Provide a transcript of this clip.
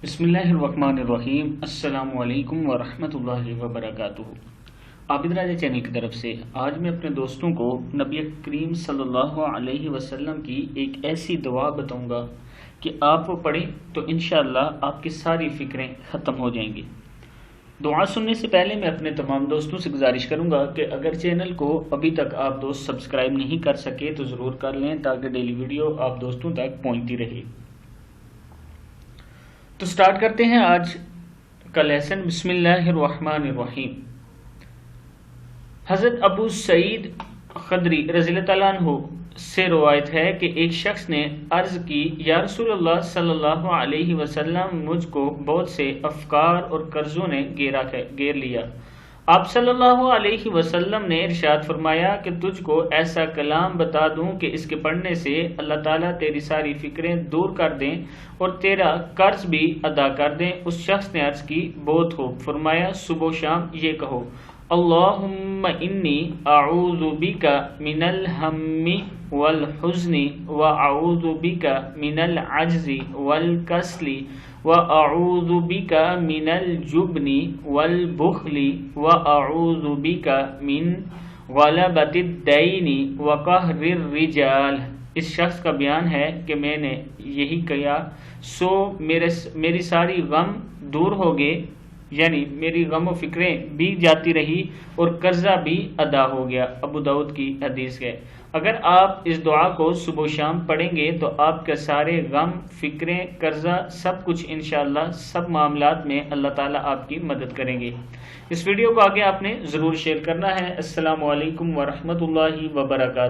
بسم اللہ الرحمن الرحیم۔ السلام علیکم ورحمۃ اللہ وبرکاتہ۔ عابد راجہ چینل کی طرف سے آج میں اپنے دوستوں کو نبی کریم صلی اللہ علیہ وسلم کی ایک ایسی دعا بتاؤں گا کہ آپ وہ پڑھیں تو انشاءاللہ آپ کی ساری فکریں ختم ہو جائیں گی۔ دعا سننے سے پہلے میں اپنے تمام دوستوں سے گزارش کروں گا کہ اگر چینل کو ابھی تک آپ دوست سبسکرائب نہیں کر سکے تو ضرور کر لیں تاکہ ڈیلی ویڈیو آپ دوستوں تک پہنچتی رہے۔ تو سٹارٹ کرتے ہیں آج کا لیسن۔ بسم اللہ الرحمن الرحیم۔ حضرت ابو سعید خدری رضی اللہ تعالیٰ عنہ سے روایت ہے کہ ایک شخص نے عرض کی، یا رسول اللہ صلی اللہ علیہ وسلم، مجھ کو بہت سے افکار اور قرضوں نے گھیر لیا۔ آپ صلی اللہ علیہ وسلم نے ارشاد فرمایا کہ تجھ کو ایسا کلام بتا دوں کہ اس کے پڑھنے سے اللہ تعالیٰ تیری ساری فکریں دور کر دیں اور تیرا قرض بھی ادا کر دیں۔ اس شخص نے عرض کی، بہت خوب۔ فرمایا، صبح و شام یہ کہو، اللہم انی اعوذ بک من الہم والحزن واعوذ بک من العجز والکسل وَأَعُوذُ بِكَ مِنَ الْجُبْنِ وَالْبُخْلِ وَأَعُوذُ بِكَ مِنْ غَلَبَةِ الدَّيْنِ وَقَهْرِ الرِّجَالِ۔ اس شخص کا بیان ہے کہ میں نے یہی کیا سو میری ساری غم دور ہو گئے، یعنی میری غم و فکریں بھی جاتی رہی اور قرضہ بھی ادا ہو گیا۔ ابو داؤد کی حدیث ہے۔ اگر آپ اس دعا کو صبح و شام پڑھیں گے تو آپ کے سارے غم، فکریں، قرضہ، سب کچھ انشاءاللہ سب معاملات میں اللہ تعالیٰ آپ کی مدد کریں گے۔ اس ویڈیو کو آگے آپ نے ضرور شیئر کرنا ہے۔ السلام علیکم ورحمۃ اللہ وبرکاتہ۔